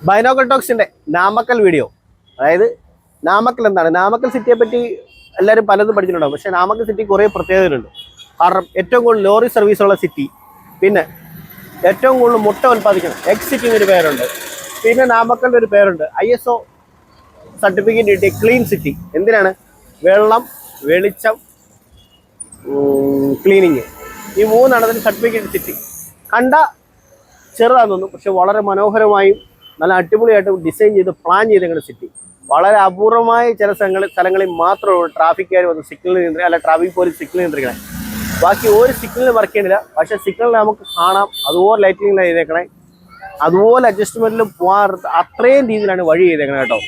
ബൈനോക്കൽ ടോക്സിന്റെ Namakkal video. അതായത് നാമക്കൽ എന്താണ്, നാമക്കൽ സിറ്റിയെ പറ്റി എല്ലാവരും പലതും പഠിച്ചിട്ടുണ്ടാവും. പക്ഷേ നാമക്കൽ സിറ്റി കുറേ പ്രത്യേകതകളുണ്ട്. കാരണം ഏറ്റവും കൂടുതൽ ലോറി സർവീസുള്ള സിറ്റി, പിന്നെ ഏറ്റവും കൂടുതൽ മുട്ട ഉൽപ്പാദിക്കണം എഗ് സിറ്റി എന്നൊരു പേരുണ്ട്. പിന്നെ നാമക്കലിൻ്റെ ഒരു പേരുണ്ട്, ISO സർട്ടിഫിക്കറ്റ് കിട്ടിയ ക്ലീൻ സിറ്റി. എന്തിനാണ്? വെള്ളം, വെളിച്ചം, ക്ലീനിങ്, ഈ മൂന്നാണ് അതിന് സർട്ടിഫിക്കറ്റ് സിറ്റി. കണ്ട ചെറുതാണെന്ന് തോന്നും, പക്ഷെ വളരെ മനോഹരമായും നല്ല അടിപൊളിയായിട്ട് ഡിസൈൻ ചെയ്ത് പ്ലാൻ ചെയ്തേക്കുന്ന സിറ്റി. വളരെ അപൂർവമായ ചില സ്ഥലങ്ങളിൽ മാത്രമേ ട്രാഫിക്കാർ വന്ന് സിഗ്നൽ നിയന്ത്രിക്കുക, അല്ല ട്രാഫിക് പോലീസ് സിഗ്നൽ നിയന്ത്രിക്കണേ. ബാക്കി ഒരു സിഗ്നൽ വർക്ക് ചെയ്യുന്നില്ല. പക്ഷേ സിഗ്നലിൽ നമുക്ക് കാണാം, അതുപോലെ ലൈറ്റിംഗ് ചെയ്തേക്കണേ, അതുപോലെ അഡ്ജസ്റ്റ്മെൻറ്റിലും പോകാൻ അത്രയും രീതിയിലാണ് വഴി ചെയ്തേക്കണേ കേട്ടോ.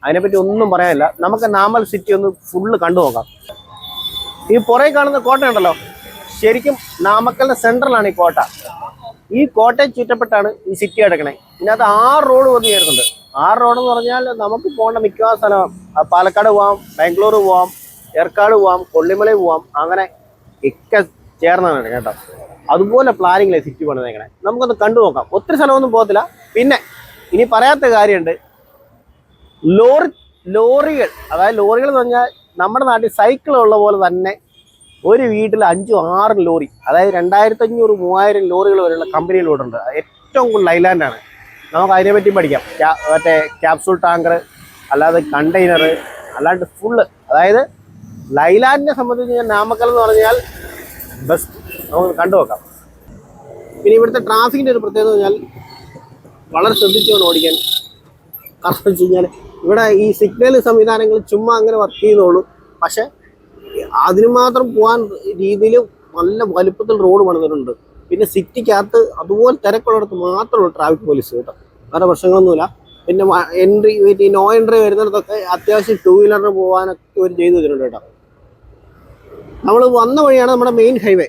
അതിനെപ്പറ്റി ഒന്നും പറയാനില്ല. നമുക്ക് നാമക്കൽ സിറ്റി ഒന്ന് ഫുള്ള് കണ്ടു നോക്കാം. ഈ പുറകെ കാണുന്ന കോട്ട ഉണ്ടല്ലോ, ശരിക്കും നാമക്കലിൻ്റെ സെൻട്രലാണ് ഈ കോട്ട. ഈ കോട്ടയെ ചുറ്റപ്പെട്ടാണ് ഈ സിറ്റി കിടക്കണേ. ഇതിനകത്ത് 6 റോഡ് വന്ന് ചേരുന്നുണ്ട്. 6 റോഡെന്ന് പറഞ്ഞാൽ നമുക്ക് പോകേണ്ട മിക്കവാറും സ്ഥലം പാലക്കാട് പോവാം, ബാംഗ്ലൂർ പോവാം, ഏർക്കാട് പോവാം, കൊള്ളിമല പോവാം, അങ്ങനെ ഒക്കെ ചേർന്നാണ് കേട്ടോ. അതുപോലെ പ്ലാനിങ്ങിലെ സിറ്റി പണിതേക്കണേ. നമുക്കൊന്ന് കണ്ടു നോക്കാം. ഒത്തിരി സ്ഥലമൊന്നും പോകത്തില്ല. പിന്നെ ഇനി പറയാത്ത കാര്യമുണ്ട്, ലോറികൾ, അതായത് ലോറികൾ എന്ന് പറഞ്ഞാൽ നമ്മുടെ നാട്ടിൽ സൈക്കിൾ ഉള്ള പോലെ തന്നെ ഒരു വീട്ടിൽ 5-6 ലോറി, അതായത് 2500-3000 ലോറികൾ വരെയുള്ള കമ്പനികളോടുണ്ട്. ഏറ്റവും കൂടുതൽ ഐലാൻഡാണ്. നമുക്ക് അതിനെപ്പറ്റി പഠിക്കാം. മറ്റേ ക്യാപ്സൂൾ ടാങ്കർ, അല്ലാതെ കണ്ടെയ്നർ, അല്ലാണ്ട് ഫുള്ള്. അതായത് ലൈലാൻഡിനെ സംബന്ധിച്ച് ഞാൻ നാമക്കൽ എന്ന് പറഞ്ഞാൽ ബെസ്റ്റ്. നമുക്ക് കണ്ടു നോക്കാം. പിന്നെ ഇവിടുത്തെ ട്രാഫിക്കിൻ്റെ ഒരു പ്രത്യേകത എന്ന് പറഞ്ഞാൽ വളരെ ശ്രദ്ധിച്ചുകൊണ്ട് ഓടിക്കാൻ. കാരണം വെച്ച് കഴിഞ്ഞാൽ ഇവിടെ ഈ സിഗ്നൽ സംവിധാനങ്ങൾ ചുമ്മാ അങ്ങനെ വർക്ക് ചെയ്യുന്നുള്ളൂ. പക്ഷേ അതിന് മാത്രം പോകാൻ രീതിയിൽ നല്ല വലുപ്പത്തിൽ റോഡ് പണിതിട്ടുണ്ട്. പിന്നെ സിറ്റിക്കകത്ത് അതുപോലെ തിരക്കുള്ളിടത്ത് മാത്രമുള്ള ട്രാഫിക് പോലീസ് കേട്ടോ. വേറെ പ്രശ്നങ്ങളൊന്നുമില്ല. പിന്നെ നോ എൻട്രി വരുന്നിടത്തൊക്കെ അത്യാവശ്യം 2 വീലറിന് പോകാനൊക്കെ ഒരു ചെയ്തു വെച്ചിട്ടുണ്ട് കേട്ടോ. നമ്മൾ വന്ന വഴിയാണ് നമ്മുടെ മെയിൻ ഹൈവേ.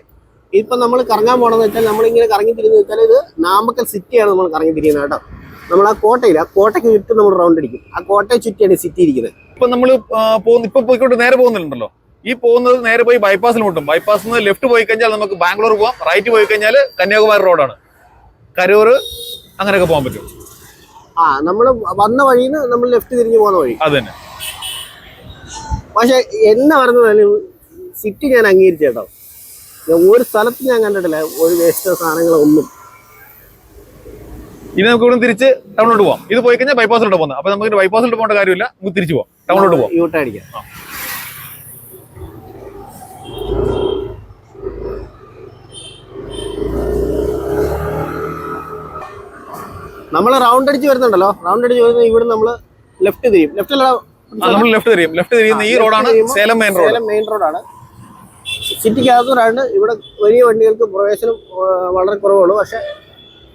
ഇപ്പം നമ്മൾ കറങ്ങാൻ പോകണമെന്ന് വെച്ചാൽ നമ്മളിങ്ങനെ കറങ്ങി തിരിഞ്ഞ് വെച്ചാൽ ഇത് നാമക്കൽ സിറ്റിയാണ് നമ്മൾ കറങ്ങി തിരിയുന്നത് കേട്ടോ. നമ്മൾ ആ കോട്ടയില്ല, കോട്ടയ്ക്ക് ചുറ്റും നമ്മൾ റൗണ്ട് അടിക്കും. ആ കോട്ടയെ ചുറ്റിയാണ് സിറ്റി ഇരിക്കുന്നത്. ഇപ്പം നമ്മൾ ഇപ്പൊ പോയിക്കൊണ്ട് നേരെ പോകുന്നുണ്ടല്ലോ, ഈ പോകുന്നത് നേരെ പോയി ബൈപ്പാസിൽ മുട്ടും. ബൈപ്പാസിൽ നിന്ന് ലെഫ്റ്റ് പോയി കഴിഞ്ഞാൽ നമുക്ക് ബാംഗ്ലൂർ പോവാം, റൈറ്റ് പോയി കഴിഞ്ഞാൽ കന്യാകുമാരി റോഡാണ്, കരൂർ, അങ്ങനെയൊക്കെ പോകാൻ പറ്റും. നമ്മൾ വന്ന വഴിയിൽ നിന്ന് നമ്മൾ ലെഫ്റ്റ് തിരിഞ്ഞ് പോകുന്ന വഴി അത് തന്നെ. പക്ഷെ എന്നെ പറഞ്ഞാലും സിറ്റി ഞാൻ അംഗീകരിച്ചു കേട്ടോ. ഒരു സ്ഥലത്ത് ഞാൻ കണ്ടിട്ടില്ല ഒരു വേസ്റ്റ് സാധനങ്ങളൊന്നും. ഇനി നമുക്ക് ഇവിടെ തിരിച്ച് ടൗണിലോട്ട് പോകാം. ഇത് പോയി കഴിഞ്ഞാൽ ബൈപ്പാസിലോട്ട് പോകുന്നത്. അപ്പൊ നമുക്ക് ബൈപ്പാസിലോട്ട് പോകേണ്ട കാര്യമില്ല, നമുക്ക് തിരിച്ചു പോകാം, ടൗണിലോട്ട് പോകാം. യൂട്ടേൺ അടിക്കാം. നമ്മൾ റൗണ്ട് അടിച്ച് വരുന്നുണ്ടല്ലോ, റൗണ്ട് അടിച്ച് വരുന്ന ഇവിടെ നമ്മൾ ലെഫ്റ്റ് തിരിയും. ലെഫ്റ്റ് തിരിയുന്ന ഈ റോഡാണ് സേലം മെയിൻ റോഡാണ്. സിറ്റിക്കകത്തോടാണ്. ഇവിടെ വലിയ വണ്ടികൾക്ക് പ്രവേശനം വളരെ കുറവുള്ളൂ. പക്ഷെ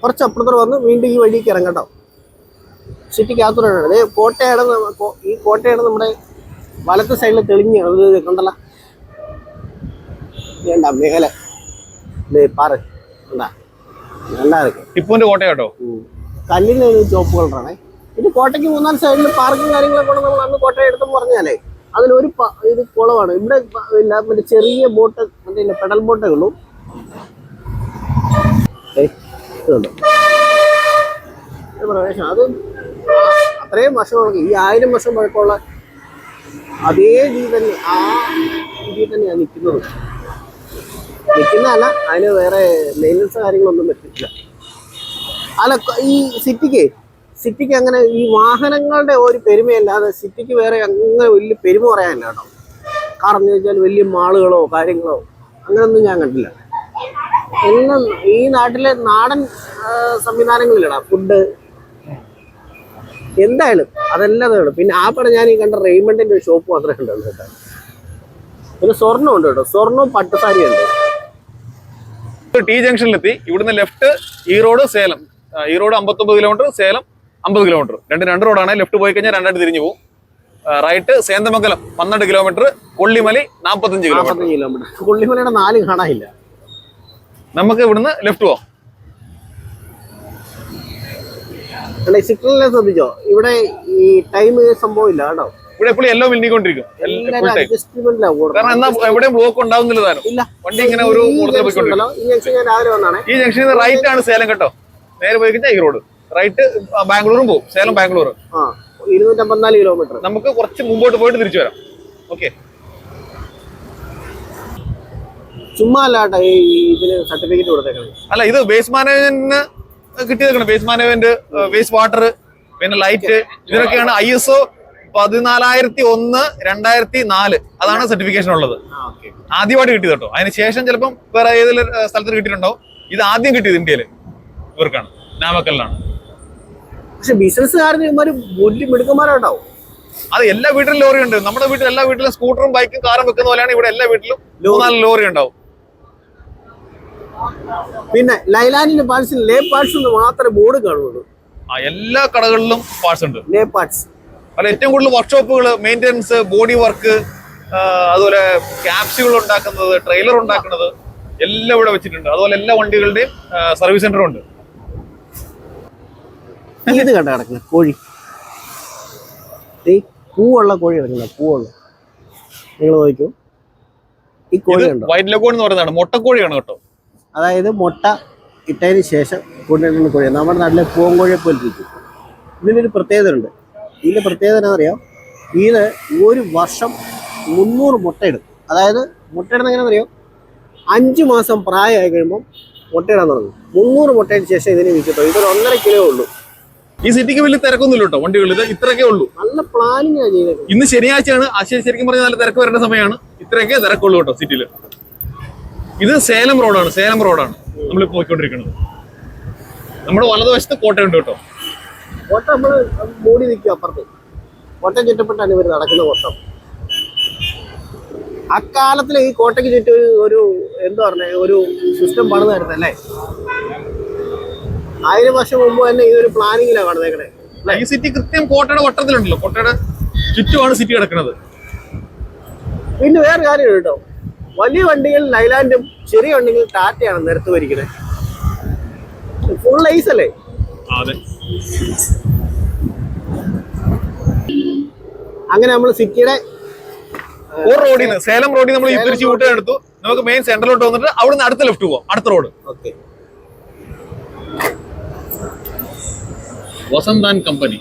കുറച്ച് അപ്പുറത്തോട് വന്ന് വീണ്ടും ഈ വഴിക്ക് ഇറങ്ങാം കേട്ടോ. സിറ്റിക്കകത്തോടാണ്. അതേ കോട്ടയാണ്. ഈ കോട്ടയാണ് നമ്മുടെ വലത്തെ സൈഡിൽ തെളിഞ്ഞ് അത് കണ്ടല്ല, വേണ്ട മേലെ പാറ ടിപ്പുവിന്റെ കോട്ട കേട്ടോ. കല്ലിന് ചുവപ്പ് കളറാണ്. പിന്നെ കോട്ടയ്ക്ക് 3-4 സൈഡിൽ പാർക്കും കാര്യങ്ങളൊക്കെ കൊണ്ട് നമ്മൾ അന്ന് കോട്ട എടുത്തെന്ന് പറഞ്ഞാലേ അതിലൊരു ഇത് കുളമാണ്. ഇവിടെ ഇല്ല, മറ്റേ ചെറിയ ബോട്ട്, മറ്റേ പെഡൽ ബോട്ടേ ഉള്ളൂ. പ്രവേശനം അത് അത്രയും വർഷമുള്ള, ഈ 1000 വർഷം പഴക്കമുള്ള അതേ രീതി തന്നെ, ആ രീതിയിൽ തന്നെയാണ് നിൽക്കുന്നതല്ല. അതിന് വേറെ മെയിൻ്റനൻസ് കാര്യങ്ങളൊന്നും പറ്റില്ല. അല്ല, ഈ സിറ്റിക്ക് അങ്ങനെ ഈ വാഹനങ്ങളുടെ ഒരു പെരുമയല്ലാതെ സിറ്റിക്ക് വേറെ അങ്ങനെ വലിയ പെരുമ പറയാനില്ല കേട്ടോ. കാരണം എന്ന് വെച്ചാൽ വലിയ മാളുകളോ കാര്യങ്ങളോ അങ്ങനെയൊന്നും ഞാൻ കണ്ടില്ല. എല്ലാം ഈ നാട്ടിലെ നാടൻ സംവിധാനങ്ങളിലാണ്. ഫുഡ് എന്തായാലും അതെല്ലാം വേണം. പിന്നെ ആ പടം ഞാൻ ഈ കണ്ട റെയ്മണ്ടിന്റെ ഒരു ഷോപ്പ് മാത്രമേ ഉണ്ടല്ലോ കേട്ടോ. പിന്നെ സ്വർണ്ണം ഉണ്ട് കേട്ടോ, സ്വർണ്ണവും പട്ടുസാരിയുണ്ട്. ടി ജംഗ്ഷനിലെത്തി. ഇവിടുന്ന് left Erode Salem, Erode 59 kilometre, Salem 50 kilometre, രണ്ട് റോഡാണ്. ലെഫ്റ്റ് പോയി കഴിഞ്ഞാൽ രണ്ടായിട്ട് തിരിഞ്ഞു പോകും. Right Sendamangalam 12 kilometre, Kollimalai 45 kilometre. കൊള്ളിമലയുടെ 4 കാണാനില്ല. നമുക്ക് ഇവിടുന്ന് ലെഫ്റ്റ് പോവാം. സിഗ്നലിനെ ശ്രദ്ധിച്ചോ, ഇവിടെ ഈ ടൈം സംഭവം ഇല്ല കേട്ടോ. ഇവിടെ എപ്പോഴും എല്ലാം മിന്നിക്കൊണ്ടിരിക്കും. കാരണം എന്നാ എവിടെയും ബ്ലോക്ക് ഉണ്ടാവുന്നില്ല. വണ്ടി ഇങ്ങനെ ഒരു ഈ ജംഗ്ഷനിൽ രാവിലെ വന്നാണ്. ഈ ജംഗ്ഷനിൽ റൈറ്റ് ആണ് സേലം കേട്ടോ. നേരെ പോയി കഴിഞ്ഞാൽ ഈ റോഡ്. റൈറ്റ് ബാംഗ്ലൂരും പോകും, സേലം ബാംഗ്ലൂർ. 254 കിലോമീറ്റർ. നമുക്ക് കുറച്ച് മുമ്പോട്ട് പോയിട്ട് തിരിച്ചു വരാം. ഓക്കെ. ചുമ്മാ അല്ലാട്ടെ ഈ ഇതിന് സർട്ടിഫിക്കറ്റ് കൊടുത്തേക്കണം. അല്ല, ഇത് വേസ്റ്റ് മാനേജ്മെന്റിന് കിട്ടിയേക്കണം. വേസ്റ്റ് മാനേജ്മെന്റ്, വേസ്റ്റ് വാട്ടർ, പിന്നെ ലൈറ്റ്, ഇതിനൊക്കെയാണ് ISO 14001/2004 അതാണ് സർട്ടിഫിക്കേഷൻ ഉള്ളത്. ആദ്യമായിട്ട് കിട്ടിയത് കേട്ടോ. അതിന് ശേഷം ചിലപ്പം വേറെ ഏതെങ്കിലും സ്ഥലത്ത് കിട്ടിയിട്ടുണ്ടാവും. ഇത് ആദ്യം കിട്ടിയത് ഇന്ത്യയിൽ ഇവർക്കാണ്, നാമക്കലിലാണ്. പക്ഷെ ബിസിനസ്സുകാരന് ഇവന്മാര് വലിയ മിടുക്കന്മാരുണ്ടാവും. അത് എല്ലാ വീട്ടിലും ലോറി ഉണ്ട്. നമ്മുടെ വീട്ടിൽ എല്ലാ വീട്ടിലും സ്കൂട്ടറും ബൈക്കും കാറും വെക്കുന്ന പോലെയാണ് ഇവിടെ എല്ലാ വീട്ടിലും 3-4 ലോറി ഉണ്ടാവും. പിന്നെ ലൈലാൻഡിന്റെ പാർട്സിൽ ലേ പാർട്സ് എന്ന് മാത്രമേ ബോർഡ് കാണുള്ളൂ. എല്ലാ കടകളിലും പാർട്സ് ഉണ്ട്, ലേ പാർട്സ്. അല്ല, ഏറ്റവും കൂടുതൽ വർക്ക്ഷോപ്പുകൾ, മെയിൻ്റെനൻസ്, ബോഡി വർക്ക്, അതുപോലെ ക്യാപ്സുകൾ ഉണ്ടാക്കുന്നത്, ട്രെയിലർ ഉണ്ടാക്കുന്നത് എല്ലാം ഇവിടെ വെച്ചിട്ടുണ്ട്. അതുപോലെ എല്ലാ വണ്ടികളുടെയും സർവീസ് സെന്ററും ഉണ്ട്. ഇത് കണ്ട കിടക്കുന്ന കോഴി, ഈ പൂവുള്ള കോഴി കിടക്കുന്ന പൂവുള്ള, നിങ്ങൾ നോക്കൂ. ഈ കോഴി ഉണ്ടോ? വൈറ്റ് ലഗോൺ എന്ന് പറയുന്നതാണ്, മുട്ടക്കോഴിയാണ് കേട്ടോ. അതായത് മുട്ട ഇട്ടതിന് ശേഷം കൊണ്ടുവരുന്ന കോഴി. നമ്മുടെ നാട്ടിലെ പൂവൻകോഴിയെ പോലെ ഇരിക്കും. ഇതിനൊരു പ്രത്യേകത ഉണ്ട്. ഇതിൻ്റെ പ്രത്യേകത എന്താ പറയുക, ഇത് ഒരു വർഷം 300 മുട്ടയിടും. അതായത് മുട്ടയിടുന്ന എങ്ങനെയാണെന്ന് അറിയാം, 5 മാസം പ്രായമായി കഴിയുമ്പോൾ മുട്ടയിടാൻ തുടങ്ങും. 300 മുട്ടയ്ക്ക് ശേഷം ഇതിനെ വിൽക്കട്ടോ. ഇതൊരു 1.5 കിലോ ഉള്ളൂ. ഈ സിറ്റിക്ക് വലിയ തിരക്കൊന്നുമില്ല കേട്ടോ, വണ്ടികൾ ഇത് ഇത്രയൊക്കെ ഉള്ളൂ. നല്ല പ്ലാനിങ് ആണ് ചെയ്തത്. ഇന്ന് ശനിയാഴ്ചയാണ്, ശരിക്കും പറഞ്ഞാൽ നല്ല തിരക്ക് വരേണ്ട സമയമാണ്. ഇത്രയൊക്കെ തിരക്കുള്ളൂ കേട്ടോ സിറ്റിയിൽ. ഇത് സേലം റോഡാണ്, സേലം റോഡാണ് നമ്മൾ പോയിക്കൊണ്ടിരിക്കുന്നത്. നമ്മുടെ വലതുവശത്ത് കോട്ടയുണ്ട് കേട്ടോ. കോട്ട നമ്മൾ മൂടി നിൽക്കും അപ്പുറത്ത്. കോട്ടയം ചുറ്റപ്പെട്ടാണ് ഇവർ നടക്കുന്ന കോട്ടം. അക്കാലത്തിൽ ഈ കോട്ടയ്ക്ക് ചുറ്റും ഒരു എന്താ പറഞ്ഞ ഒരു സിസ്റ്റം പണിതായിരുന്നല്ലേ. 1000 വർഷം മുമ്പ് തന്നെ ഈ ഒരു പ്ലാനിങ്ങിലാണ് പണിതേക്കണേ. ഈ സിറ്റി കൃത്യം കോട്ടയുടെ വട്ടത്തിലുണ്ടല്ലോ, കോട്ടയുടെ ചുറ്റുമാണ് സിറ്റി കിടക്കുന്നത്. പിന്നെ വേറെ കാര്യം കേട്ടോ, വലിയ വണ്ടികൾ ലൈലാൻഡും ചെറിയ വണ്ടികൾ ടാറ്റയാണ് നിരത്ത് വരിക്കുന്നത്. ഫുൾ ഐസ് അല്ലേ. അതെ. അങ്ങനെ നമ്മൾ സിറ്റിയുടെ റോഡിൽ നിന്ന്, സേലം റോഡിൽ നമ്മൾ തിരിച്ച് കൂട്ടാൻ എടുത്തു. നമുക്ക് മെയിൻ സെന്ററിലോട്ട് വന്നിട്ട് അവിടുന്ന് അടുത്ത ലെഫ്റ്റ് പോവാം, അടുത്ത road. Okay. Vasant and company,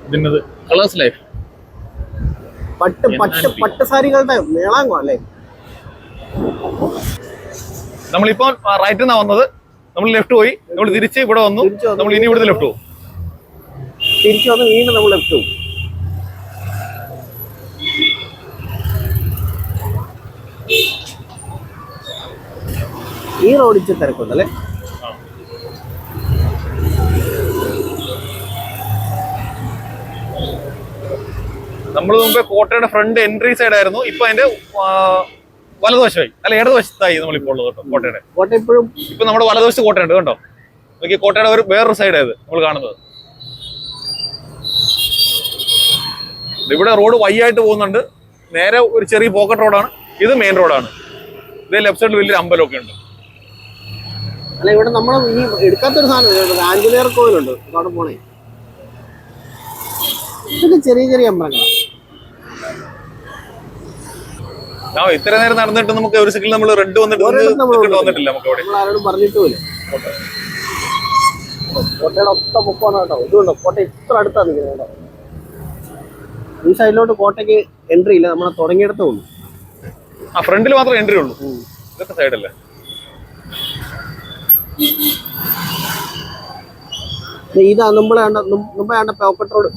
ഇതിന്നത് കളേഴ്സ് ലൈഫ്, പട്ട് സാരികളുടെ മേളാങ്കോ അല്ലേ. നമ്മളിപ്പോ റൈറ്റിൽ നിന്നാ വന്നത്, നമ്മൾ ലെഫ്റ്റ് പോയി, നമ്മൾ തിരിച്ച് ഇവിടെ വന്നു. നമ്മൾ ഇനി ഇവിടുന്ന് ലെഫ്റ്റ് പോകും. തിരിച്ചു വന്ന് വീണ്ടും നമ്മൾ ലെഫ്റ്റ് പോകും. ഈ റോഡ് ഇച്ചിരി തിരക്കുണ്ടല്ലേ. നമ്മൾ മുമ്പേ കോട്ടയുടെ ഫ്രണ്ട് എൻട്രി സൈഡ് ആയിരുന്നു. ഇപ്പൊ അതിന്റെ വലതുവശമായി, അല്ല ഇടതുവശത്തായി നമ്മളിപ്പോൾ ഉള്ളത് കേട്ടോ. കോട്ട ഇപ്പോഴും ഇപ്പൊ നമ്മുടെ വലതുവശത്ത് കോട്ടയുണ്ട് കണ്ടോ. നോക്കി, കോട്ടയുടെ വേറൊരു സൈഡായത് നമ്മൾ കാണുന്നത്. ഇവിടെ റോഡ് വൈ ആയിട്ട് പോകുന്നുണ്ട്. നേരെ ഒരു ചെറിയ പോക്കറ്റ് റോഡാണ്. ഇത് മെയിൻ റോഡാണ്. ഇതേ ലെഫ്റ്റ് സൈഡിൽ വലിയൊരു അമ്പലമൊക്കെ ഉണ്ട്. അല്ല, ഇവിടെ നമ്മൾ ഈ എടുക്കാത്തൊരു സാധനം ആഞ്ജനേയർ കോവിലുണ്ട്, അവിടെ പോണേ. ഇതൊക്കെ ചെറിയ ചെറിയ അമ്പലങ്ങളാണ്. ഇത്ര നേരം നടന്നിട്ട് നമുക്ക് ഒരു സെക്കൻഡ് നമ്മൾ റെഡ് വന്നിട്ടില്ല. നമുക്ക് അവിടെ ആരോടും പറഞ്ഞിട്ടുമില്ല. കോട്ടയുടെ ഒത്ത പൊക്കമാണ് കേട്ടോ. ഇതുകൊണ്ടോ കോട്ട ഇത്ര അടുത്താണ് നിൽക്കുന്നത് കേട്ടോ. ഈ സൈഡിലോട്ട് കോട്ടയ്ക്ക് എൻട്രി ഇല്ല, നമ്മളെ തുടങ്ങിയെടുത്തേ ഉള്ളൂ. ഫ്രണ്ടിൽ മാത്രമേ എൻട്രി ഉള്ളൂ. ഇതൊക്കെ സൈഡല്ലേ. ഇതാ മുമ്പേ കണ്ട പോക്കറ്റ് റോഡ്.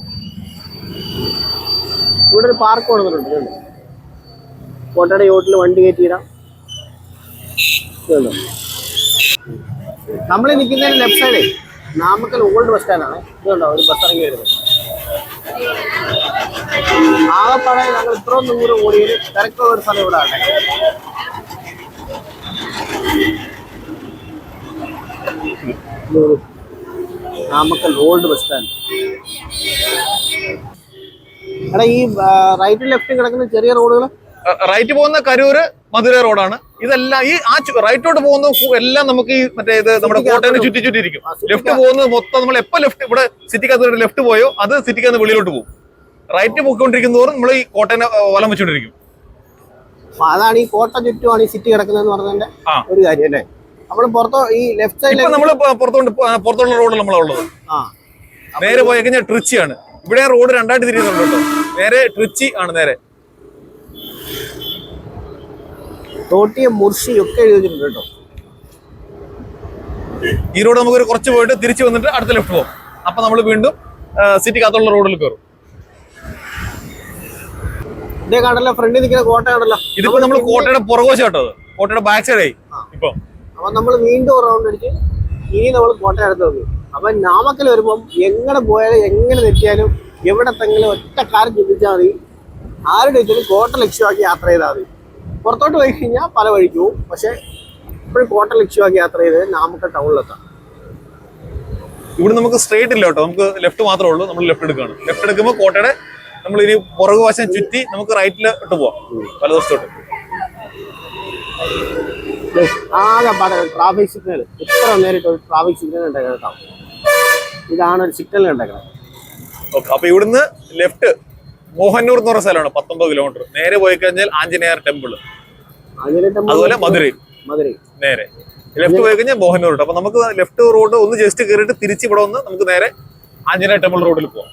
ഇവിടെ ഒരു പാർക്ക് കൊണ്ടുവന്നിട്ടുണ്ട്. കോട്ടയുടെ യോട്ടിൽ വണ്ടി കയറ്റിയിടാം. നമ്മൾ നിൽക്കുന്നതിന് ലെഫ്റ്റ് സൈഡേ നാമക്കൽ ഓൾഡ് ബസ് സ്റ്റാൻഡാണ്. ഇതുണ്ടോ ഒരു ബസ് ഇറങ്ങി വരുന്നത്. ആകപ്പാടെ ഞങ്ങൾ ഇത്രയും ദൂരം ഓടിയത് തിരക്കുള്ള ഒരു സ്ഥലം ഇവിടെ ആണ്. Namakkal old bus stand. എടാ, ഈ റൈറ്റും ലെഫ്റ്റും കിടക്കുന്ന ചെറിയ റോഡുകൾ, റൈറ്റ് പോകുന്ന കരൂര് മധുര റോഡാണ്. ഇതെല്ലാം ഈ റൈറ്റോട്ട് പോകുന്ന എല്ലാം നമുക്ക് ഈ മറ്റേ ഇത് നമ്മുടെ കോട്ടയം ചുറ്റി ഇരിക്കും. ലെഫ്റ്റ് പോകുന്നത് മൊത്തം നമ്മൾ എപ്പോൾ ലെഫ്റ്റ് ഇവിടെ സിറ്റിക്കകത്ത് ലെഫ്റ്റ് പോയോ അത് സിറ്റിക്കകത്ത് വെളിയിലോട്ട് പോകും. റൈറ്റ് പോയിക്കൊണ്ടിരിക്കുന്നതോറും നമ്മൾ ഈ കോട്ടനെ വലം വെച്ചോണ്ടിരിക്കും. അതാണ് ഈ കോട്ട ചുറ്റുമാണ് ഈ സിറ്റി കിടക്കുന്നതെന്ന് പറഞ്ഞതിന്റെ ഒരു കാര്യം അല്ലേ. നമ്മൾ പുറത്തോ ഈ ലെഫ്റ്റ് സൈഡിൽ ഇപ്പൊ നമ്മള് പുറത്തുള്ള റോഡ് നമ്മളുള്ളത്. ആ നേരെ പോയി കഴിഞ്ഞാൽ ട്രിച്ചിയാണ്. ഇവിടെ റോഡ് രണ്ടായിട്ട് തിരിയുന്നുണ്ട് കേട്ടോ. നേരെ ട്രിച്ചി ആണ് നേരെ. തോട്ടിയ മുർഷി ഒക്കെ എഴുതി വെച്ചിട്ടുണ്ട് കേട്ടോ. ഈ റോഡ് നമുക്ക് കുറച്ച് പോയിട്ട് തിരിച്ചു വന്നിട്ട് അടുത്ത ലെഫ്റ്റ് പോകും. അപ്പൊ നമ്മൾ വീണ്ടും സിറ്റിക്കകത്തുള്ള റോഡിൽ കയറും. ഇതേ കാണല്ലോ ഫ്രണ്ടിൽ നിൽക്കുന്ന കോട്ടയാണല്ലോ. ഇതിപ്പോ നമ്മൾ കോട്ടയുടെ പുറകുവശം കേട്ടോ. കോട്ടയുടെ ബാക്ക് സൈഡായി ഇപ്പൊ. അപ്പൊ നമ്മൾ വീണ്ടും റൗണ്ട് അടിച്ച് ഇനി നമ്മൾ കോട്ട അടുത്ത് വന്നു. അപ്പൊ നാമക്കൽ വരുമ്പം എങ്ങനെ പോയാലും എങ്ങനെ തെറ്റിയാലും എവിടെ തെങ്കിലും ഒറ്റ കാര്യം ചിന്തിച്ചാൽ മതി. ആരുടെ വെച്ചാലും കോട്ട ലക്ഷ്യമാക്കി യാത്ര ചെയ്താൽ മതി. പുറത്തോട്ട് പോയി കഴിഞ്ഞാൽ പല വഴിക്ക് പോകും. പക്ഷെ ഇപ്പോഴും കോട്ട ലക്ഷ്യമാക്കി യാത്ര ചെയ്ത് നാമക്കൽ ടൗണിലെത്താം. ഇവിടെ നമുക്ക് സ്ട്രേറ്റ് ഇല്ല കേട്ടോ. നമുക്ക് ലെഫ്റ്റ് മാത്രമേ ഉള്ളൂ. നമ്മൾ ലെഫ്റ്റ് എടുക്കുകയാണ്. ലെഫ്റ്റ് എടുക്കുമ്പോൾ കോട്ടയുടെ നമ്മൾ ഇനി പുറകു വശം ചുറ്റി നമുക്ക് റൈറ്റിൽ ഇട്ട് പോവാം. വലതുവശത്തോട്ട് ആകെ ട്രാഫിക് സിഗ്നൽ ഇത്ര നേരിട്ട് ഒരു ട്രാഫിക് സിഗ്നൽ ഉണ്ടാക്കണം കേട്ടോ. ഇതാണ് ഒരു സിഗ്നൽ ഉണ്ടാക്കണം. ഓക്കെ. അപ്പൊ ഇവിടുന്ന് ലെഫ്റ്റ് മോഹന്നൂർ എന്ന് പറഞ്ഞ സ്ഥലമാണ് 19 കിലോമീറ്റർ. നേരെ പോയി കഴിഞ്ഞാൽ ആഞ്ജനേയർ ടെമ്പിൾ, അതുപോലെ മധുരൈ നേരെ ലെഫ്റ്റ് പോയി കഴിഞ്ഞാൽ മോഹന്നൂർ. അപ്പൊ നമുക്ക് ലെഫ്റ്റ് റോഡ് ഒന്ന് ജസ്റ്റ് കയറിയിട്ട് തിരിച്ച് ഇവിടെ വന്ന് നമുക്ക് നേരെ ആഞ്ജനേയർ ടെമ്പിൾ റോഡിൽ പോവാം.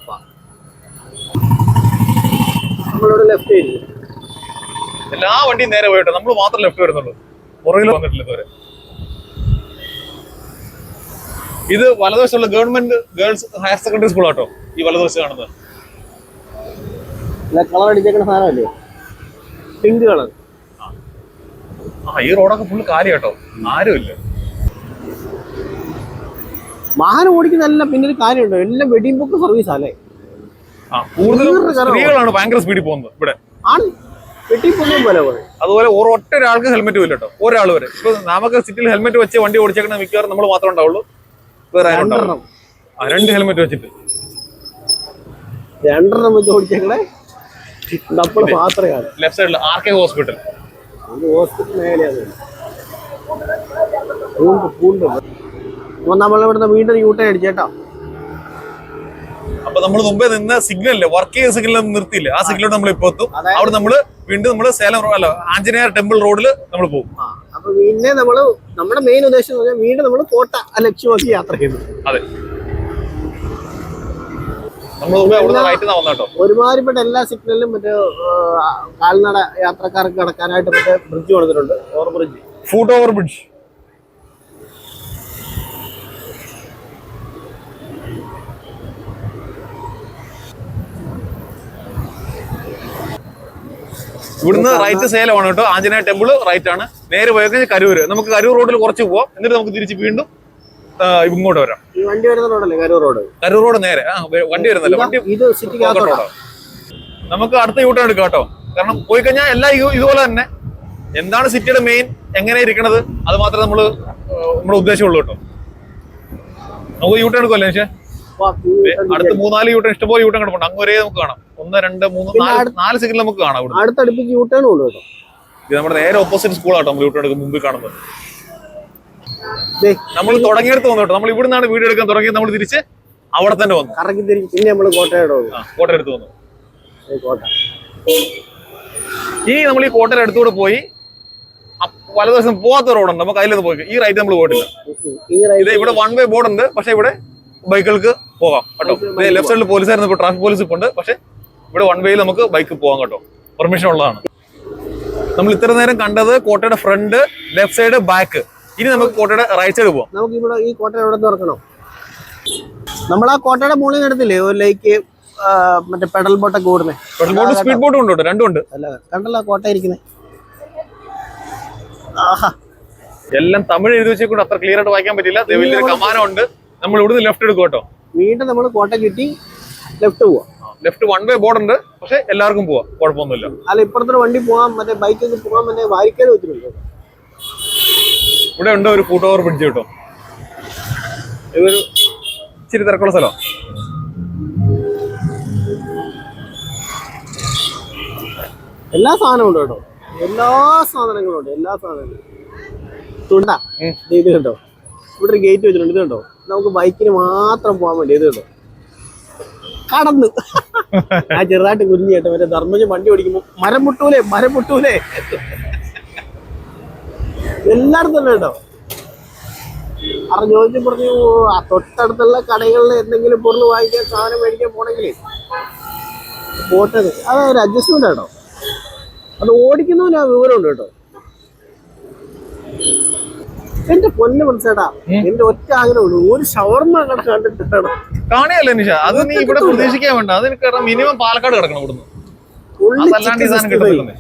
നമ്മളിവിടെ ലെഫ്റ്റ് എല്ലാ വണ്ടിയും നേരെ പോയിട്ട് നമ്മൾ മാത്രം ലെഫ്റ്റ് വരുന്നുള്ളൂ. പുറകിൽ വന്നിട്ടില്ല ഇതുവരെ. ഇത് വലതുവശമുള്ള government girls higher secondary school auto. ഈ വലതുവശം കാണുന്നത് കളർ അടിച്ചേക്കുന്ന സാധനമല്ലേ, പിങ്ക് കളർ. ഈ റോഡൊക്കെ ഫുള്ള് കാര്യം കേട്ടോ. ആരുമില്ല. വാഹനം ഓടിക്കുന്നതല്ല. പിന്നെ ഒരു കാര്യമുണ്ടോ, എല്ലാം വെടിയും പൊക്ക് സർവീസ് അല്ലേ. കൂടുതലും സ്ത്രീകളാണ് ഭയങ്കര സ്പീഡിൽ പോകുന്നത് ഇവിടെ. ആണ് വെട്ടിപ്പൊന്നും പോലെ പോലെ. അതുപോലെ ഒറ്റ ഒരാൾക്ക് ഹെൽമെറ്റ് ഇല്ല കേട്ടോ. ഒരാൾ വരെ. ഇപ്പൊ നമുക്ക് സിറ്റിയിൽ ഹെൽമെറ്റ് വെച്ച് വണ്ടി ഓടിച്ചേക്കുന്ന മിക്കവാറും നമ്മൾ മാത്രമേ ഉണ്ടാവുള്ളൂ. വേറെ ആരും 2 ഹെൽമെറ്റ് വെച്ചിട്ട് 2 വെച്ച് ഓടിച്ചേക്കണേ നമ്മൾ മാത്രമേ. ലെഫ്റ്റ് സൈഡിൽ RK ഹോസ്പിറ്റൽ. ഹോസ്പിറ്റൽ മേഖലയാണ്. നമ്മളിവിടുന്ന് വീണ്ടും യൂട്ടേൺ അടിച്ചേട്ടോ. അപ്പൊ നമ്മൾ മുമ്പേ നിന്ന് സിഗ്നലില് വർക്ക് ചെയ്ത സിഗ്നൽ നിർത്തിയില്ല. ആ സിഗ്നലോട് നമ്മൾ ഇപ്പൊ എത്തും. അവിടെ നമ്മള് വീണ്ടും നമ്മള് സേലം അല്ല ആഞ്ജനേയർ ടെമ്പിൾ റോഡിൽ നമ്മൾ പോകും. അപ്പൊ പിന്നെ നമ്മള് നമ്മുടെ മെയിൻ ഉദ്ദേശം എന്ന് പറഞ്ഞാൽ വീണ്ടും നമ്മൾ കോട്ട ലക്ഷ്യമാക്കി യാത്ര ചെയ്യുന്നു. അതെ. നമ്മൾ വന്നോ. ഒരുമാതിരിപ്പെട്ട എല്ലാ സിഗ്നലിലും മറ്റേ കാൽനട യാത്രക്കാർക്ക് കടക്കാനായിട്ട് മറ്റേ ബ്രിഡ്ജ് കൊടുത്തിട്ടുണ്ട്. Over bridge, foot over bridge. ഇവിടുന്ന് റൈറ്റ് സേലമാണ് കേട്ടോ. ആഞ്ജനേയ ടെമ്പിൾ റൈറ്റ് ആണ്. നേരെ പോയി കഴിഞ്ഞാൽ കരൂര്. നമുക്ക് കരൂർ റോഡിൽ കുറച്ച് പോവാം. എന്നിട്ട് നമുക്ക് തിരിച്ച് വീണ്ടും ഇങ്ങോട്ട് വരാം. ഈ വണ്ടി വരുന്ന റോഡല്ലേ കരൂർ റോഡ്? കരൂർ റോഡ് നേരെ. വണ്ടി വരുന്നല്ലോ. വണ്ടി ഇത് സിറ്റിക്കകത്തോട്ടോ. നമുക്ക് അടുത്ത യൂട്ടേൺ എടുക്കാം കേട്ടോ. കാരണം പോയി കഴിഞ്ഞാൽ എല്ലാം ഇതുപോലെ തന്നെ. എന്താണ് സിറ്റിയുടെ മെയിൻ, എങ്ങനെ ഇരിക്കണത്, അത് മാത്രമേ നമ്മുടെ ഉദ്ദേശമുള്ളൂ കേട്ടോ. നമുക്ക് യൂട്ടേൺ എടുക്കുമല്ലേ പക്ഷേ അടുത്ത 3-4 യൂട്ടേൺ ഇഷ്ടംപോലെ യൂട്ടേൺ കിടപ്പുണ്ട്. അങ്ങ് വരെ നമുക്ക് കാണാം. 1, 2, 3, 4 സിഗ്നൽ നമുക്ക് കാണാം. ഇവിടെ അടുത്തടുപ്പിച്ച് യൂട്ടേൺ ഉണ്ട് കേട്ടോ. ഇത് നമ്മുടെ നേരെ ഓപ്പോസിറ്റ് സ്കൂളാട്ടോ നമ്മൾ യൂട്ടേൺ എടുക്കും മുമ്പിൽ കാണുന്നത്. നമ്മൾ തുടങ്ങിയെടുത്ത് വന്നു കേട്ടോ. നമ്മൾ ഇവിടെ നിന്നാണ് വീഡിയോ എടുക്കാൻ തുടങ്ങിയത്. നമ്മൾ തിരിച്ച് അവിടെ തന്നെ വന്നു. കറക്കി തിരിച്ച് പിന്നെ നമ്മൾ കോട്ടയുടെ അടുത്ത് വന്നു. ഈ നമ്മൾ ഈ കോട്ടയുടെ അടുത്തൂടെ പോയി വലതുവശം പോവാത്ത റോഡുണ്ട്. നമുക്ക് അതിലൊന്നും പോയി ഈ റൈറ്റ് നമ്മൾ പോയിട്ടില്ല. ഇത് ഇവിടെ 1 വേ ബോർഡ് ഉണ്ട്. പക്ഷെ ഇവിടെ ബൈക്കുകൾക്ക് പോകാം കേട്ടോ. ലെഫ്റ്റ് സൈഡിൽ പോലീസായിരുന്നു. ഇപ്പോൾ ട്രാഫിക് പോലീസ് ഇപ്പോൾ ഉണ്ട്. പക്ഷെ ഇവിടെ 1 വേയിൽ നമുക്ക് ബൈക്ക് പോകാം കേട്ടോ. പെർമിഷൻ ഉള്ളതാണ്. നമ്മൾ ഇത്ര നേരം കണ്ടത് കോട്ടയുടെ ഫ്രണ്ട്, ലെഫ്റ്റ് സൈഡ്, ബാക്ക്. ഇനി നമുക്ക് കോട്ടയുടെ റൈറ്റ് സൈഡ് പോവാം. നമുക്ക് ഇവിടെ ഈ കോട്ട എവിടെ തുറക്കണം? നമ്മൾ ആ കോട്ടയുടെ മുകളിൽ എടുത്തില്ലേ ഒരു ലൈക്ക് മറ്റേ പെഡൽ ബോട്ടൊക്കെ ഓടുന്നേ. പെഡൽ ബോട്ട്, സ്പീഡ് ബോട്ടും ഉണ്ട്. രണ്ടും ഉണ്ട്. അല്ല കണ്ടല്ലോ കോട്ട ഇരിക്കുന്നേ. എല്ലാം തമിഴ് എഴുതി വെച്ചുകൊണ്ട് അത്ര ക്ലിയർ ആയിട്ട് വായിക്കാൻ പറ്റില്ല. വലിയൊരു കമാനം ഉണ്ട്. നമ്മൾ ഇവിടുന്ന് ലെഫ്റ്റ് എടുക്കും കേട്ടോ. വീണ്ടും നമ്മൾ കോട്ട കിട്ടി ലെഫ്റ്റ് പോവാം. ലെഫ്റ്റ് 1 വേ ബോർഡ് ഉണ്ട്. പക്ഷെ എല്ലാവർക്കും പോവാം, കുഴപ്പമൊന്നുമില്ല. അല്ല ഇപ്പുറത്തൊരു വണ്ടി പോകാൻ മറ്റേ ബൈക്കൊക്കെ പോകാൻ മറ്റേ വായിക്കാൻ വെച്ചിട്ടുണ്ട്. ഇവിടെ ഉണ്ട് ഒരു ഫുട് ഓവർ ബ്രിഡ്ജ് കേട്ടോ. ഇതൊരു ഇച്ചിരി തിരക്കുള്ള സ്ഥലമാണ്. എല്ലാ സാധനവും ഉണ്ട് കേട്ടോ. എല്ലാ സാധനങ്ങളും ഉണ്ട്. എല്ലാ സാധനങ്ങളും തുണ്ടാ. ഇത് കേട്ടോ, ഇവിടെ ഒരു ഗേറ്റ് വെച്ചിട്ടുണ്ട്. ഇത് കണ്ടോ, നമുക്ക് ബൈക്കിന് മാത്രം പോകാൻ വേണ്ടി. ഇത് കണ്ടോ, കടന്നു. ഞാൻ ചെറുതായിട്ട് കുഞ്ഞു കേട്ടോ. മറ്റേ ധർമ്മജ് വണ്ടി ഓടിക്കുമ്പോ മരം മുട്ടൂലേ. എല്ലായിടത്തും തന്നെ കേട്ടോ. കാരണം ചോദിച്ചു പറഞ്ഞു ആ തൊട്ടടുത്തുള്ള കടകളിൽ എന്തെങ്കിലും പൊരുൾ വാങ്ങിക്കാൻ സാധനം മേടിക്കാൻ പോണെങ്കിലേ പോട്ടത് അതൊരു അഡ്ജസ്റ്റ്മെന്റ് കേട്ടോ. അത് ഓടിക്കുന്നവന് ആ വിവരമുണ്ട് കേട്ടോ. എന്റെ പൊന്നെ മനസ്സേട്ടാ, എന്റെ ഒറ്റ ആഗ്രഹമുള്ളൂ ഒരു ഷവർമ്മ കട കണ്ടിട്ട് കാണുകയല്ലേ നിഷ, അത് നീ ഇവിടെ പ്രതീക്ഷിക്കാൻ വേണ്ട. അത് എനിക്ക് മിനിമം പാലക്കാട് കിടക്കണം ഇവിടുന്ന്, അതല്ലാണ്ട് ഈ സാധനം കിട്ടുന്നില്ലേ.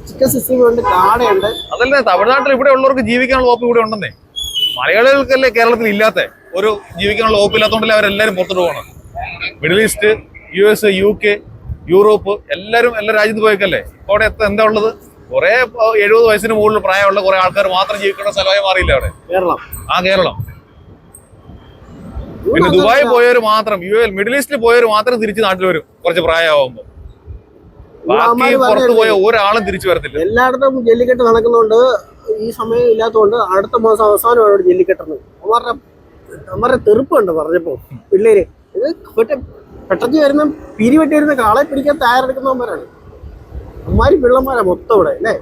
ചിക്കൻ സിക്സ്റ്റി ഉണ്ട്, കാടയുണ്ട്. അതല്ലേ തമിഴ്നാട്ടിൽ ഇവിടെ ഉള്ളവർക്ക് ജീവിക്കാനുള്ള വകുപ്പ് ഇവിടെ ഉണ്ടെന്നേ. മലയാളികൾക്കല്ലേ കേരളത്തിൽ ഇല്ലാത്ത ഒരു ജീവിക്കാനുള്ള വകുപ്പ് ഇല്ലാത്തതുകൊണ്ടല്ലേ അവരെല്ലാരും പുറത്തോട്ട് പോകണം. Middle east, US, UK, Europe എല്ലാവരും എല്ലാ രാജ്യത്ത് പോയേക്കല്ലേ. അവിടെ എന്താ ഉള്ളത്? കുറെ 70 വയസ്സിന് മുകളിൽ പ്രായമുള്ള കുറെ ആൾക്കാർ മാത്രം ജീവിക്കുന്ന സ്ഥലമായി മാറിയില്ല അവിടെ കേരളം. കേരളം. പിന്നെ ദുബായി പോയവർ മാത്രം, മിഡിൽ ഈസ്റ്റിൽ പോയവർ മാത്രം തിരിച്ച് നാട്ടിൽ വരും കുറച്ച് പ്രായമാകുമ്പോൾ. ബാക്കി പുറത്ത് പോയ ഒരാളും തിരിച്ചു വരത്തില്ല. എല്ലായിടത്തും ജല്ലിക്കെട്ട് നടക്കുന്നുണ്ട്. ഈ സമയം ഇല്ലാത്തതുകൊണ്ട് അടുത്ത മാസം അവസാനമാണ് ഇവിടെ ജല്ലിക്കെട്ടുന്നത്. അവരുടെ തെറുപ്പുണ്ട് പറഞ്ഞപ്പോ പിള്ളേര്. ഇത് പെട്ടെന്ന് വരുന്ന പിരിവെട്ടി വരുന്ന കാളെ പിടിക്കാൻ തയ്യാറെടുക്കുന്നവന്മാരാണ്. അമ്മാരി പിള്ളമാരാ മൊത്തം ഇവിടെ അല്ലേ.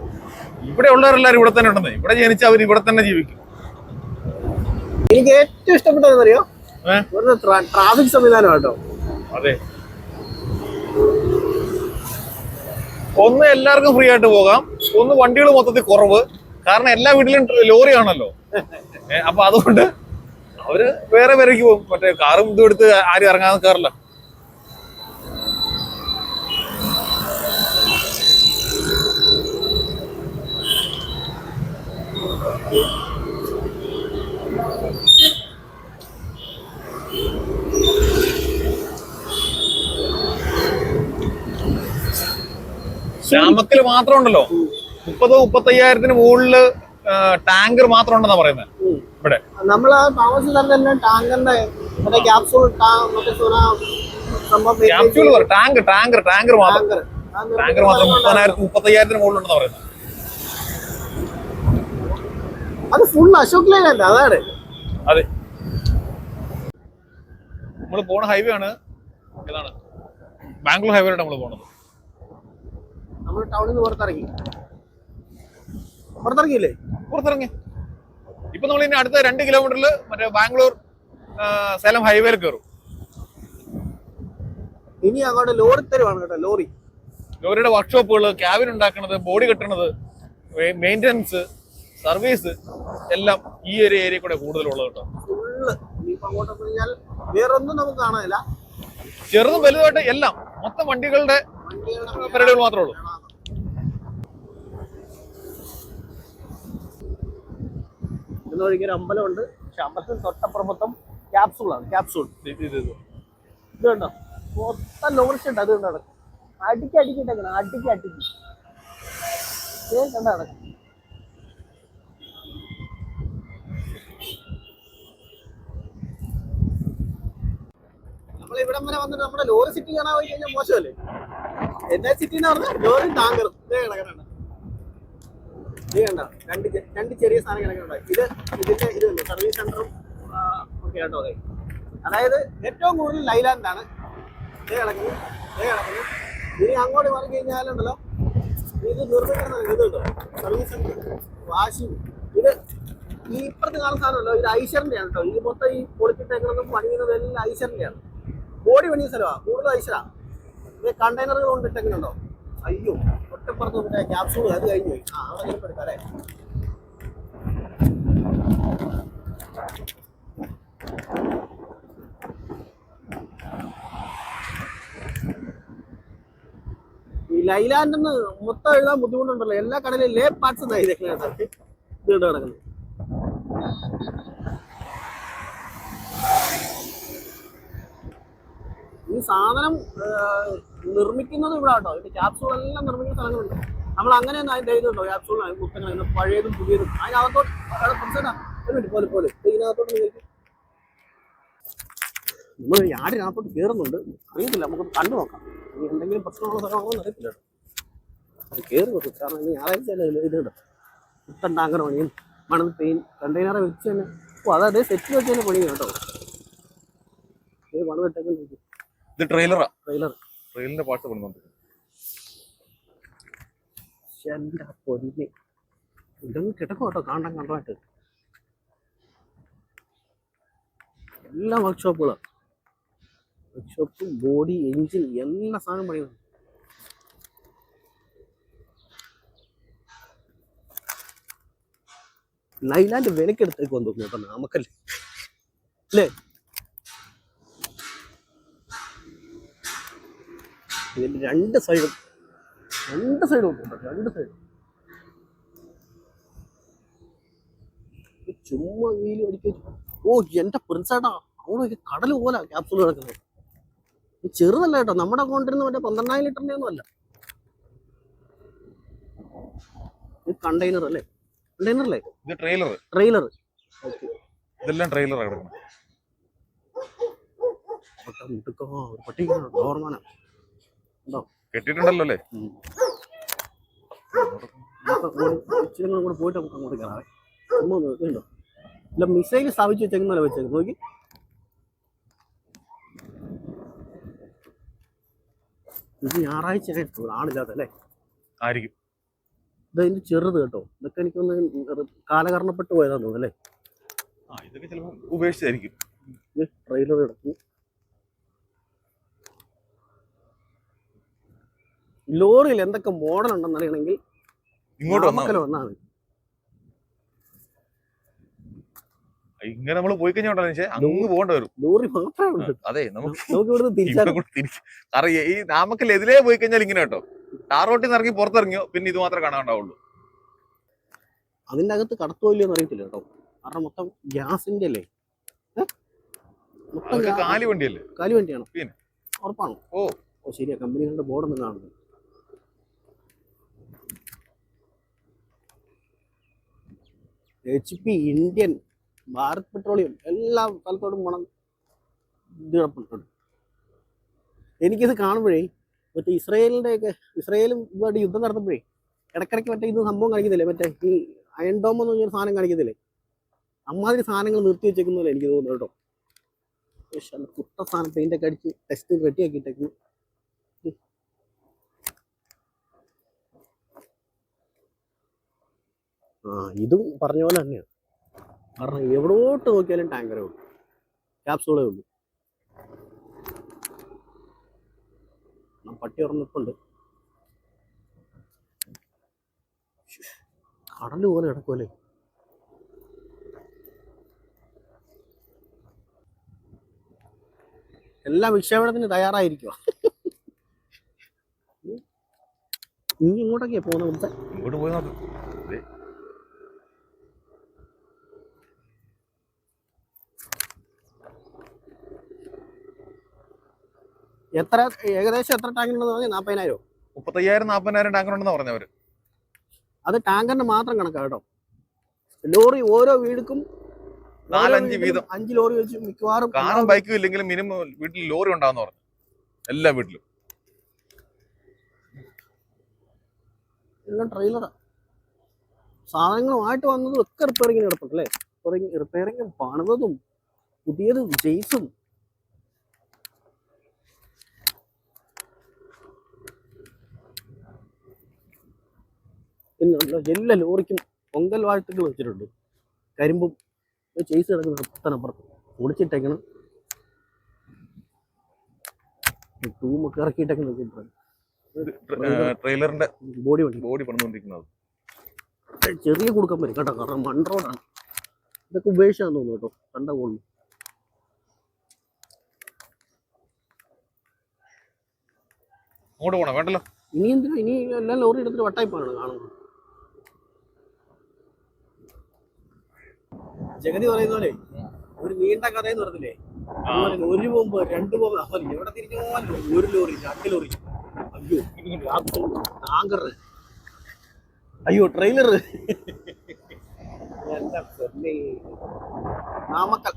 ഇവിടെ ഉള്ളവരെല്ലാരും ഇവിടെ തന്നെ ഉണ്ടെന്നേ. ഇവിടെ ജനിച്ച അവർ ഇവിടെ തന്നെ ജീവിക്കും. എനിക്ക് ഏറ്റവും ഇഷ്ടപ്പെട്ടതെന്നറിയോ, ട്രാഫിക് സംവിധാനം കേട്ടോ. അതെ, ഒന്ന് എല്ലാവർക്കും ഫ്രീ ആയിട്ട് പോകാം, ഒന്ന് വണ്ടികൾ മൊത്തത്തിൽ കുറവ്. കാരണം എല്ലാ വീട്ടിലും ലോറി ആണല്ലോ. അപ്പൊ അതുകൊണ്ട് അവര് വേറെ പേരേക്ക് പോകും. മറ്റേ കാറും ഇതും എടുത്ത് ആരും ഇറങ്ങാൻ കാറില്ല. രാമക്കല് മാത്രം ഉണ്ടല്ലോ 30-35 മുകളില് ടാങ്കർ മാത്രം ഉണ്ടെന്നാ പറയുന്നത് ഇവിടെ. നമ്മള് താമസിച്ച തന്നെ ടാങ്കറിന്റെ ക്യാപ്സൂൾ ടാങ്കർ മാത്രം 30,000-35,000 മുകളിലുണ്ടെന്നാ പറയുന്നത്. അത് ഫുൾ അശോക് ലൈലൻഡ്. അതാണ്. അതെ, നമ്മള് പോണ ഹൈവേ ആണ്. ഏതാണ്? ബാംഗ്ലൂർ ഹൈവേയിലാണ് നമ്മള് പോണത്. നമ്മൾ ടൗണിൽ നിന്ന് പുറത്തിറങ്ങിയില്ലേ? പുറത്തിറങ്ങി. ഇപ്പൊ നമ്മൾ ഇനി അടുത്ത 2 കിലോമീറ്ററിൽ മറ്റേ ബാംഗ്ലൂർ സേലം ഹൈവേയിൽ കയറും. ഇനി അങ്ങോട്ട് ലോറി തരുവാണ് കേട്ടോ. ലോറിയുടെ വർക്ക്ഷോപ്പുകൾ, ക്യാബിൻ ഉണ്ടാക്കുന്നത്, ബോഡി കെട്ടണത്, മെയിൻ്റനൻസ്, സർവീസ് എല്ലാം ഈ ഒരു ഏരിയ കൂടെ കൂടുതലുള്ളത് കേട്ടോ. ഫുള്ള് അങ്ങോട്ട് കഴിഞ്ഞാൽ വേറൊന്നും നമുക്ക് കാണാനില്ല. ചെറുതും വലുതായിട്ട് എല്ലാം മൊത്തം വണ്ടികളുടെ പരിപാടികൾ മാത്രമേ ഉള്ളൂ. ഒഴിക്കൊരു അമ്പലമുണ്ട്. പക്ഷെ അമ്പലത്തിന് തൊട്ടപ്പുറം ക്യാപ്സൂളാണ്. ഇത് കണ്ടോ, മൊത്തം ലോറിച്ചുണ്ട്. അത് കണ്ടോ അടിക്കിട്ടേക്കണം. അടിക്ക് കണ്ട നടക്കും. നമ്മൾ ഇവിടം വരെ വന്നിട്ട് നമ്മുടെ ലോറി സിറ്റി കാണാൻ പോയി കഴിഞ്ഞാൽ മോശമല്ലേ? എന്താ സിറ്റി എന്ന് പറഞ്ഞാൽ ലോറി ടാങ്കറും ഇതേ കിടക്കണ. ഇത് കണ്ട രണ്ട് ചെറിയ സാധനം കിടക്കുന്നുണ്ട്. ഇതിന്റെ സർവീസ് സെന്ററും ഒക്കെ കേട്ടോ. അതായത് ഏറ്റവും കൂടുതൽ ലൈലാൻഡാണ്. ഇതേ കിടക്കുന്നു. ഇനി അങ്ങോട്ട് മാറി കഴിഞ്ഞാലുണ്ടല്ലോ, ഇത് നിർമ്മിക്കുന്ന ഇത് കേട്ടോ, സർവീസ് സെന്റർ, വാഷിംഗ്. ഇത് ഈ ഇപ്പുറത്ത് കാണുന്ന സാധനമല്ലോ, ഇത് ഐശ്വറിന്റെ ആണ് കേട്ടോ. ഇത് മൊത്തം ഈ പൊളിച്ചിട്ടേക്കുന്നതും പണിയുന്നതും എല്ലാം ഐശ്വറിന്റെയാണ്. ബോഡി പണിയ സ്ഥലമാണ്, കൂടുതൽ ഐശ്വരാ. ഇത് കണ്ടെയ്നറുകൾ കൊണ്ടിട്ടേക്കുന്നുണ്ടോ? അയ്യോ, ഒറ്റപ്പുറത്ത് മറ്റേ ക്യാപ്സൂൾ അത് കഴിഞ്ഞു പോയി. അവിടെ ചിലപ്പോൾ എടുക്കാല്ലേ. ഈ ലൈലാൻഡെന്ന് മൊത്തം എഴുതാൻ ബുദ്ധിമുട്ടുണ്ടല്ലോ. എല്ലാ കടയിലും ലേ പാർട്സ് എന്നാണ് ഇതൊക്കെ ഇത് കിടക്കുന്നത്. ഈ സാധനം നിർമ്മിക്കുന്നത് ഇവിടെ കേട്ടോ. ഇത് ക്യാപ്സൂൾ എല്ലാം നിർമ്മിക്കുന്ന സ്ഥലങ്ങളുണ്ട്. നമ്മൾ അങ്ങനെയൊന്നും അതിൻ്റെ ഇതുണ്ടോ, ക്യാപ്സൂൾ പുസ്തകങ്ങൾ പഴയതും പുതിയതും അതിനകത്തോട്ട് പോലെ ഇതിനകത്തോട്ട് നമ്മൾ യാടിനകത്തോട്ട് കയറുന്നുണ്ട്. അറിയത്തില്ല, നമുക്കൊന്ന് കണ്ടു നോക്കാം. ഇനി എന്തെങ്കിലും പ്രശ്നമുള്ള സ്ഥലമാണോ അറിയത്തില്ല. അത് കയറി നോക്കും. കാരണം ഇനി ഞായറാഴ്ച ഇതുണ്ട്. പുത്തൻ ടാങ്കർ പണിയും മണൽ പെയിൻ കണ്ടെയ്നറെ വെച്ച് തന്നെ. അതേ സെറ്റ് വെച്ച് തന്നെ പണിയും കേട്ടോ. ഇത് മണൽ വെട്ടൊക്കെ ഇത് ട്രെയിലറിന്റെ പാട്ട് കൊണ്ടുവന്നു. ഇതൊന്നും കിടക്കും കേട്ടോ, കണ്ടായിട്ട്. എല്ലാ വർക്ക്ഷോപ്പുകളാണ്. വർക്ക്ഷോപ്പ്, ബോഡി, എഞ്ചിൻ, എല്ലാ സാധനം പണിയുന്നു. ലൈലാൻഡ് വിലക്കെടുത്തേക്ക് വന്നു കേട്ടോ നാമക്കല്ലേ അല്ലേ? ഇതിന്റെ രണ്ട് സൈഡും ഉണ്ട് കേട്ടോ, രണ്ട് സൈഡും. ചുമ്മാ വീല് അടിക്ക. ഓ എന്റെ പ്രിൻസേട്ടാ, അവിടെ കടൽ പോലെ ക്യാപ്സൂൾ കിടക്കുന്നത്. ചെറുതല്ല കേട്ടോ, നമ്മുടെ കൊണ്ടിരുന്ന മറ്റേ 12,000 ലിറ്ററിന്റെ ഒന്നും അല്ല. കണ്ടെയ്നർ അല്ലേ? കണ്ടെയ്നർ അല്ലേ? ഇത് ട്രെയിലർ. ട്രെയിലർ. ഇതെല്ലാം ട്രെയിലറാണ് കിടക്കുന്നത്. പട്ടി ഓർമാന ഉണ്ടോ? കെട്ടിട്ടുണ്ടല്ലോ അല്ലേ? ഇച്ചിരി കൂടെ പോയിട്ട് നമുക്ക് അങ്ങോട്ട് കയറാവേ. ചുമ്മാ ഇതുണ്ടോ? ഇല്ല, മിസൈൽ സ്ഥാപിച്ച് വെച്ചേക്കുന്നല്ലേ വെച്ചേക്കും. നോക്കി, ഇത് ഞായറാഴ്ച ആളില്ലാത്തല്ലേ ആയിരിക്കും. ഇതതിന്റെ ചെറുത് കേട്ടോ. ഇതൊക്കെ എനിക്കൊന്ന് കാലകരണപ്പെട്ട് പോയതാന്ന് തോന്നുന്നു അല്ലേ? ഇതൊക്കെ ചിലപ്പോൾ ഉപേക്ഷിച്ചായിരിക്കും. ട്രെയിലർ കിടക്കും. ലോറിയിൽ എന്തൊക്കെ മോഡൽ ഉണ്ടെന്ന് അറിയണമെങ്കിൽ ഇങ്ങോട്ട് വന്നാൽ മതി. ഇങ്ങനെ നമ്മൾ പോയി കഴിഞ്ഞാൽ അങ്ങ് പോകേണ്ടി വരും. ലോറി മാത്രമേ ഉള്ളൂ. അതെ, നമുക്ക് ഇവിടുന്ന് തിരിച്ചാൽ അറിയാം. ഈ നാമക്കൽ എതിലേ പോയി കഴിഞ്ഞാൽ ഇങ്ങനെ കേട്ടോ, ടാർ റോട്ടിൽ നിന്ന് ഇറങ്ങി പുറത്തിറങ്ങിയോ പിന്നെ ഇത് മാത്രമേ കാണാണ്ടാവുള്ളൂ. അതിന്റെ അകത്ത് കടത്തുമല്ലോ എന്ന് അറിയത്തില്ല കേട്ടോ. കാരണം മൊത്തം ഗ്യാസിന്റെ അല്ലേ? മൊത്തം കാലി വണ്ടിയല്ലേ? കാലി വണ്ടിയാണോ? പിന്നെ ഉറപ്പാണോ? ഓ ഓ ശരിയാ, കമ്പനികളുടെ ബോർഡൊന്നും കാണുന്നു. HP, ഇന്ത്യൻ, ഭാരത് പെട്രോളിയം, എല്ലാ സ്ഥലത്തോടും ഗുണം ഇത് കിടപ്പുണ്ട്. എനിക്കിത് കാണുമ്പോഴേ മറ്റേ ഇസ്രയേലും ഇതുമായിട്ട് യുദ്ധം നടത്തുമ്പോഴേ ഇടയ്ക്കിടയ്ക്ക് മറ്റേ ഇത് സംഭവം കാണിക്കുന്നില്ലേ, മറ്റേ ഈ അയൺ ഡോം എന്ന് പറഞ്ഞൊരു സാധനം കാണിക്കുന്നില്ലേ, അമ്മാതിരി സാധനങ്ങൾ നിർത്തി വെച്ചേക്കുന്നല്ലേ എനിക്ക് തോന്നുന്നു കേട്ടോ. കുട്ട സാധനം പെയിന്റൊക്കെ അടിച്ച് ടെസ്റ്റ് റെഡിയാക്കിയിട്ടേക്കുന്നു. ഇതും പറഞ്ഞ പോലെ തന്നെയാണ്. കാരണം എവിടോട്ട് നോക്കിയാലും ടാങ്കറേ ഉള്ളൂ, ക്യാപ്സൂളേ ഉള്ളൂ. പട്ടി ഉറന്നിട്ടുണ്ട്. കടല് പോലെ കിടക്കുമല്ലേ? എല്ലാം വിക്ഷേപണത്തിന് തയ്യാറായിരിക്കുക. നീ ഇങ്ങോട്ടൊക്കെയാ പോകുന്നത്? ഇങ്ങോട്ട് പോയി നോക്കാം. ഏകദേശം എത്ര ടാങ്കിനുണ്ടെന്ന് പറഞ്ഞാൽ 40,000 35,000-40,000 ടാങ്കറുണ്ടെന്ന് പറഞ്ഞവര്. അത് ടാങ്കറിന് മാത്രം കണക്കാ കേട്ടോ. ലോറി ഓരോ വീടുക്കും 4-5 വീതം 5 ലോറി വെച്ച് മിക്കവാറും. കാറും ബൈക്കും ഇല്ലെങ്കിലും മിനിമം വീട്ടിൽ ലോറി ഉണ്ടാവുന്ന പറഞ്ഞു, എല്ലാ വീട്ടിലും. എല്ലാം ട്രെയിലറാ. സാധനങ്ങളുമായിട്ട് വന്നതും ഒക്കെ റിപ്പയറിങ്ങിന് കിടപ്പുണ്ട് അല്ലേ? റിപ്പയറിങ്ങും പണിതതും പുതിയതും ജെയ്സും. പിന്നെ എല്ലാ ലോറിക്കും പൊങ്കൽ വാഴ്ത്തുകൾ വെച്ചിട്ടുണ്ട്. കരിമ്പും ചെയ്സ് കിടക്കുന്ന പുത്തനപ്പുറത്ത് പൊളിച്ചിട്ടേക്കണം. ടൂമൊക്കെ ഇറക്കിയിട്ടേക്കുന്ന ട്രെയിലറിന്റെ ബോഡി പണിതുകൊണ്ടിരിക്കുന്നത്. ചെറിയ കൊടുക്കാൻ പറ്റും കേട്ടോ, കാരണം മൺ റോഡാണ്. ഇതൊക്കെ ഉപേക്ഷിച്ചാന്ന് തോന്നുന്നു കേട്ടോ, കണ്ട പോകുന്നു. അങ്ങോട്ട് പോകണം വേണ്ടല്ലോ. ഇനി എന്തിനാ, ഇനി എല്ലാം ലോറി എടുത്തിട്ട് വട്ടായിപ്പാണ് കാണുന്നത്. ജഗതി പറയുന്ന പോലെ ഒരു നീണ്ട കഥയെന്ന് പറഞ്ഞില്ലേ, ഒരു ബോംബ് 2 ബോംബ്, എവിടെ തിരിഞ്ഞാലും 1 ലോറി 2 ലോറി. അയ്യോ ടാങ്കർ, അയ്യോ ട്രെയിലർ. നാമക്കൽ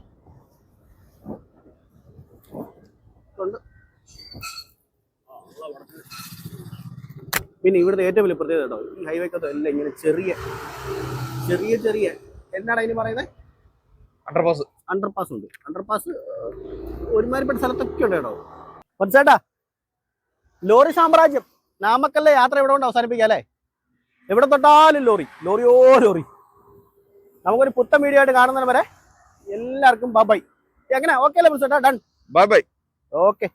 പിന്നെ ഇവിടുത്തെ ഏറ്റവും വലിയ പ്രത്യേകത കേട്ടോ, ഈ ഹൈവേക്കകത്ത് എല്ലാം ഇങ്ങനെ ചെറിയ ചെറിയ ചെറിയ എന്താണ് അതിന് പറയുന്നത്, അണ്ടർപാസ് ഉണ്ട്. അണ്ടർപാസ് ഒരുമാതിരിപ്പെട്ട സ്ഥലത്തൊക്കെ ഉണ്ട് കേട്ടോ. മനസ്സിലാട്ടാ, ലോറി സാമ്രാജ്യം. നാമക്കലിലെ യാത്ര ഇവിടെ കൊണ്ട് അവസാനിപ്പിക്കാം അല്ലേ? എവിടെ തൊട്ടാലും ലോറി, ലോറിയോ ലോറി. നമുക്കൊരു പുത്തൻ വീഡിയോ ആയിട്ട് കാണുന്നതിന് വരെ എല്ലാവർക്കും ബൈ. എങ്ങനെ ഓക്കെ അല്ലേ പ്രിൻസേട്ടാ? ഡൺ. Bye bye. ഓക്കെ.